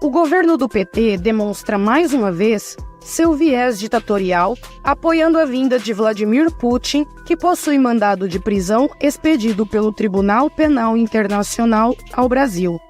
O governo do PT demonstra mais uma vez seu viés ditatorial, apoiando a vinda de Vladimir Putin, que possui mandado de prisão expedido pelo Tribunal Penal Internacional ao Brasil.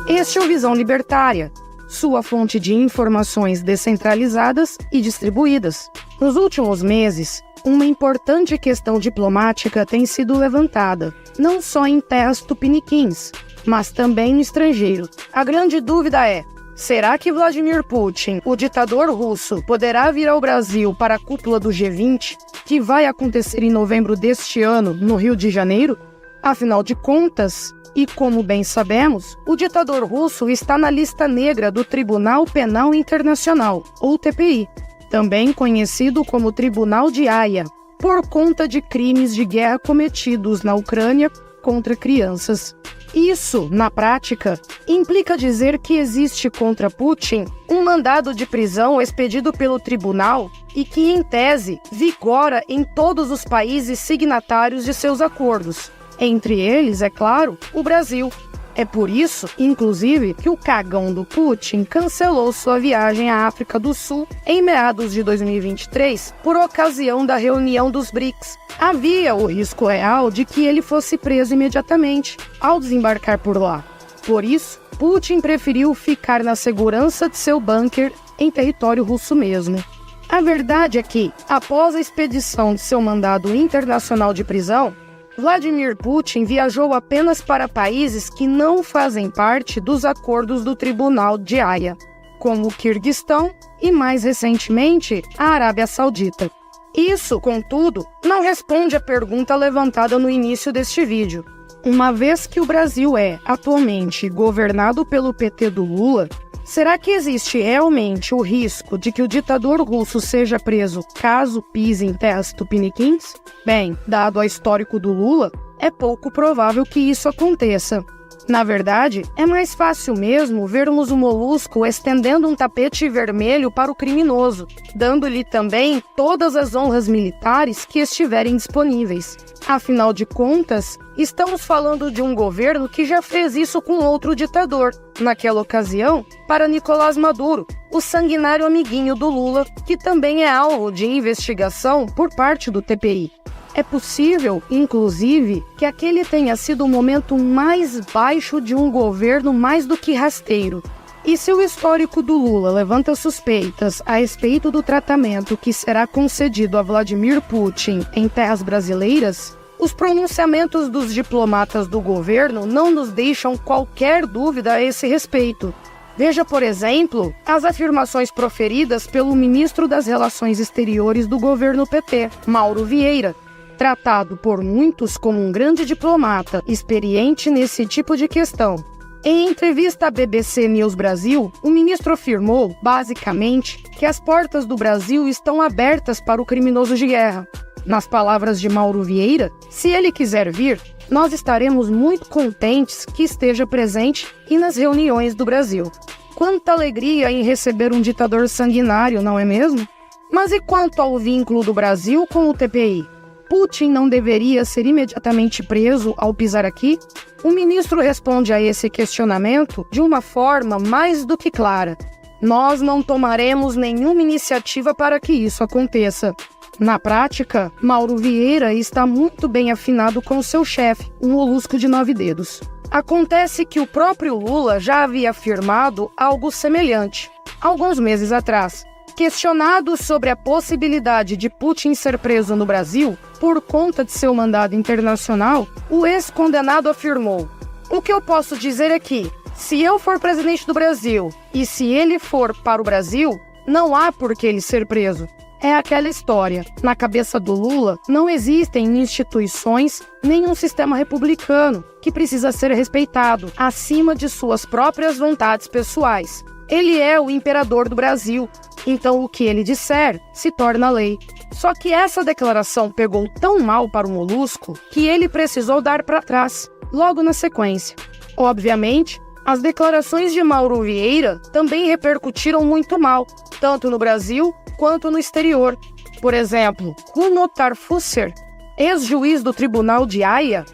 Este é o Visão Libertária, sua fonte de informações descentralizadas e distribuídas. Nos últimos meses, uma importante questão diplomática tem sido levantada, não só em terras tupiniquins, mas também no estrangeiro. A grande dúvida é: será que Vladimir Putin, o ditador russo, poderá vir ao Brasil para a cúpula do G20, que vai acontecer em novembro deste ano, no Rio de Janeiro? Afinal de contas, e como bem sabemos, o ditador russo está na lista negra do Tribunal Penal Internacional, ou TPI, também conhecido como Tribunal de Haia, por conta de crimes de guerra cometidos na Ucrânia contra crianças. Isso, na prática, implica dizer que existe contra Putin um mandado de prisão expedido pelo tribunal e que, em tese, vigora em todos os países signatários de seus acordos. Entre eles, é claro, o Brasil. É por isso, inclusive, que o cagão do Putin cancelou sua viagem à África do Sul em meados de 2023 por ocasião da reunião dos BRICS. Havia o risco real de que ele fosse preso imediatamente ao desembarcar por lá. Por isso, Putin preferiu ficar na segurança de seu bunker em território russo mesmo. A verdade é que, após a expedição de seu mandado internacional de prisão, Vladimir Putin viajou apenas para países que não fazem parte dos acordos do Tribunal de Haia, como o Quirguistão e, mais recentemente, a Arábia Saudita. Isso, contudo, não responde à pergunta levantada no início deste vídeo. Uma vez que o Brasil é, atualmente, governado pelo PT do Lula, será que existe realmente o risco de que o ditador russo seja preso caso pise em terras tupiniquins? Bem, dado o histórico do Lula, é pouco provável que isso aconteça. Na verdade, é mais fácil mesmo vermos o molusco estendendo um tapete vermelho para o criminoso, dando-lhe também todas as honras militares que estiverem disponíveis. Afinal de contas, estamos falando de um governo que já fez isso com outro ditador, naquela ocasião, para Nicolás Maduro, o sanguinário amiguinho do Lula, que também é alvo de investigação por parte do TPI. É possível, inclusive, que aquele tenha sido o momento mais baixo de um governo mais do que rasteiro. E se o histórico do Lula levanta suspeitas a respeito do tratamento que será concedido a Vladimir Putin em terras brasileiras, os pronunciamentos dos diplomatas do governo não nos deixam qualquer dúvida a esse respeito. Veja, por exemplo, as afirmações proferidas pelo ministro das Relações Exteriores do governo PT, Mauro Vieira, tratado por muitos como um grande diplomata, experiente nesse tipo de questão. Em entrevista à BBC News Brasil, o ministro afirmou, basicamente, que as portas do Brasil estão abertas para o criminoso de guerra. Nas palavras de Mauro Vieira, se ele quiser vir, nós estaremos muito contentes que esteja presente e nas reuniões do Brasil. Quanta alegria em receber um ditador sanguinário, não é mesmo? Mas e quanto ao vínculo do Brasil com o TPI? Putin não deveria ser imediatamente preso ao pisar aqui? O ministro responde a esse questionamento de uma forma mais do que clara. Nós não tomaremos nenhuma iniciativa para que isso aconteça. Na prática, Mauro Vieira está muito bem afinado com seu chefe, um molusco de 9 dedos. Acontece que o próprio Lula já havia afirmado algo semelhante, alguns meses atrás. Questionado sobre a possibilidade de Putin ser preso no Brasil por conta de seu mandado internacional, o ex-condenado afirmou: "O que eu posso dizer é que, se eu for presidente do Brasil e se ele for para o Brasil, não há por que ele ser preso." É aquela história. Na cabeça do Lula, não existem instituições nem um sistema republicano que precisa ser respeitado acima de suas próprias vontades pessoais. Ele é o imperador do Brasil, então o que ele disser se torna lei. Só que essa declaração pegou tão mal para o molusco que ele precisou dar para trás, logo na sequência. Obviamente, as declarações de Mauro Vieira também repercutiram muito mal, tanto no Brasil quanto no exterior. Por exemplo, Runo Tarfusser, ex-juiz do Tribunal de Haia,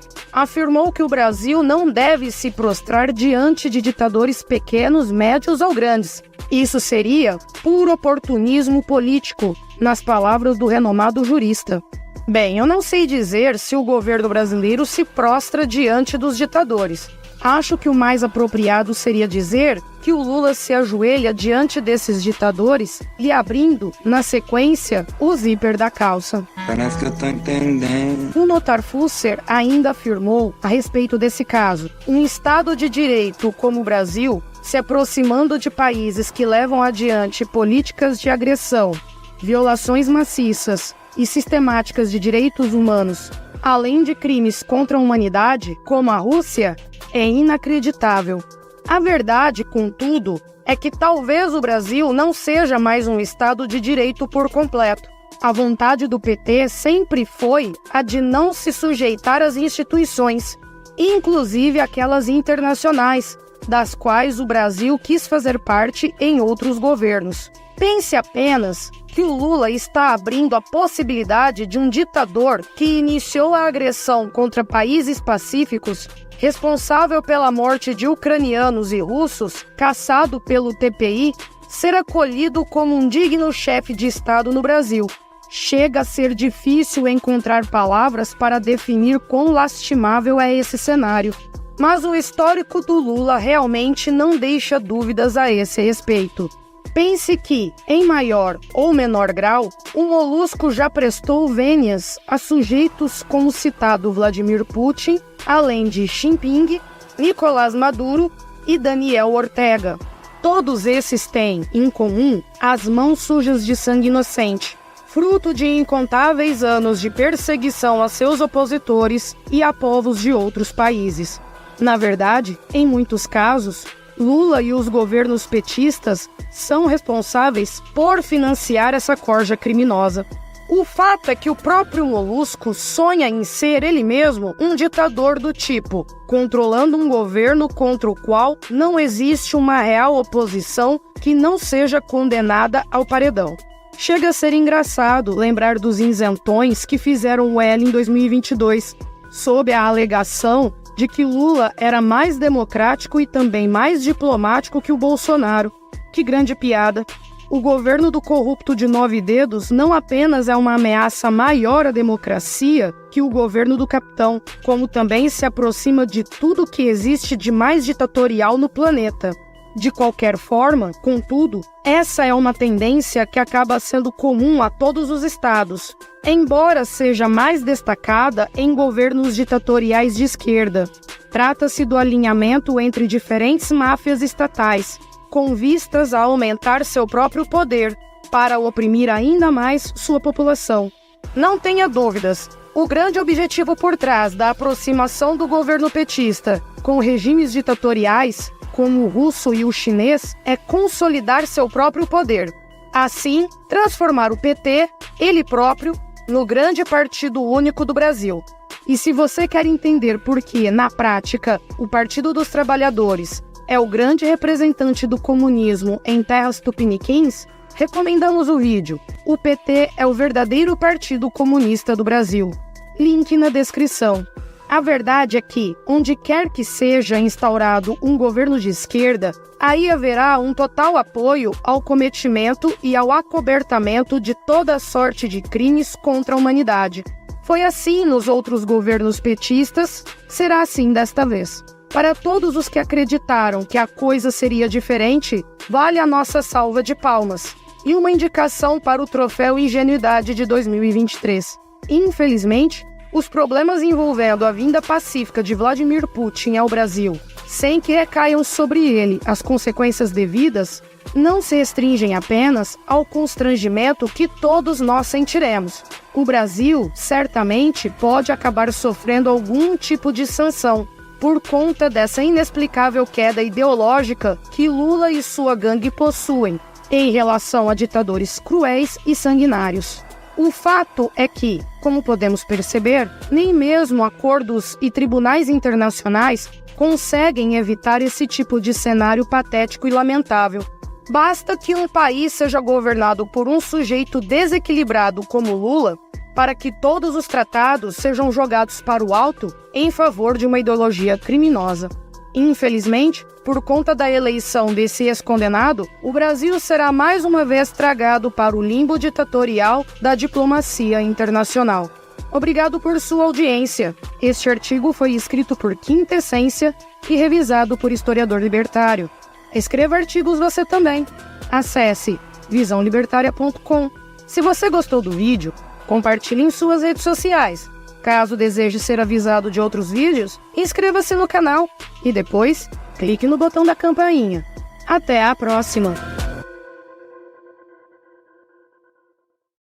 afirmou que o Brasil não deve se prostrar diante de ditadores pequenos, médios ou grandes. Isso seria puro oportunismo político, nas palavras do renomado jurista. Bem, eu não sei dizer se o governo brasileiro se prostra diante dos ditadores. Acho que o mais apropriado seria dizer que o Lula se ajoelha diante desses ditadores, lhe abrindo, na sequência, o zíper da calça. Parece que eu tô entendendo. O notar Fusser ainda afirmou, a respeito desse caso, um Estado de direito como o Brasil, se aproximando de países que levam adiante políticas de agressão, violações maciças e sistemáticas de direitos humanos, além de crimes contra a humanidade, como a Rússia, é inacreditável. A verdade, contudo, é que talvez o Brasil não seja mais um Estado de direito por completo. A vontade do PT sempre foi a de não se sujeitar às instituições, inclusive aquelas internacionais, das quais o Brasil quis fazer parte em outros governos. Pense apenas que o Lula está abrindo a possibilidade de um ditador que iniciou a agressão contra países pacíficos, responsável pela morte de ucranianos e russos, caçado pelo TPI, ser acolhido como um digno chefe de Estado no Brasil. Chega a ser difícil encontrar palavras para definir quão lastimável é esse cenário. Mas o histórico do Lula realmente não deixa dúvidas a esse respeito. Pense que, em maior ou menor grau, o Molusco já prestou vênias a sujeitos como o citado Vladimir Putin, além de Xi Jinping, Nicolás Maduro e Daniel Ortega. Todos esses têm, em comum, as mãos sujas de sangue inocente, fruto de incontáveis anos de perseguição a seus opositores e a povos de outros países. Na verdade, em muitos casos, Lula e os governos petistas são responsáveis por financiar essa corja criminosa. O fato é que o próprio Molusco sonha em ser ele mesmo um ditador do tipo, controlando um governo contra o qual não existe uma real oposição que não seja condenada ao paredão. Chega a ser engraçado lembrar dos isentões que fizeram o L em 2022, sob a alegação de que Lula era mais democrático e também mais diplomático que o Bolsonaro. Que grande piada! O governo do corrupto de 9 dedos não apenas é uma ameaça maior à democracia que o governo do capitão, como também se aproxima de tudo que existe de mais ditatorial no planeta. De qualquer forma, contudo, essa é uma tendência que acaba sendo comum a todos os estados, embora seja mais destacada em governos ditatoriais de esquerda. Trata-se do alinhamento entre diferentes máfias estatais, com vistas a aumentar seu próprio poder, para oprimir ainda mais sua população. Não tenha dúvidas, o grande objetivo por trás da aproximação do governo petista com regimes ditatoriais, como o russo e o chinês, é consolidar seu próprio poder. Assim, transformar o PT, ele próprio, no grande partido único do Brasil. E se você quer entender por que, na prática, o Partido dos Trabalhadores é o grande representante do comunismo em terras tupiniquins, recomendamos o vídeo O PT é o verdadeiro Partido Comunista do Brasil. Link na descrição. A verdade é que, onde quer que seja instaurado um governo de esquerda, aí haverá um total apoio ao cometimento e ao acobertamento de toda sorte de crimes contra a humanidade. Foi assim nos outros governos petistas, será assim desta vez. Para todos os que acreditaram que a coisa seria diferente, vale a nossa salva de palmas e uma indicação para o troféu Ingenuidade de 2023. Infelizmente, os problemas envolvendo a vinda pacífica de Vladimir Putin ao Brasil, sem que recaiam sobre ele as consequências devidas, não se restringem apenas ao constrangimento que todos nós sentiremos. O Brasil, certamente, pode acabar sofrendo algum tipo de sanção, por conta dessa inexplicável queda ideológica que Lula e sua gangue possuem em relação a ditadores cruéis e sanguinários. O fato é que, como podemos perceber, nem mesmo acordos e tribunais internacionais conseguem evitar esse tipo de cenário patético e lamentável. Basta que um país seja governado por um sujeito desequilibrado como Lula para que todos os tratados sejam jogados para o alto em favor de uma ideologia criminosa. Infelizmente, por conta da eleição desse ex-condenado, o Brasil será mais uma vez tragado para o limbo ditatorial da diplomacia internacional. Obrigado por sua audiência. Este artigo foi escrito por Quintessência e revisado por historiador libertário. Escreva artigos você também. Acesse visãolibertaria.com. Se você gostou do vídeo, compartilhe em suas redes sociais. Caso deseje ser avisado de outros vídeos, inscreva-se no canal e depois clique no botão da campainha. Até a próxima!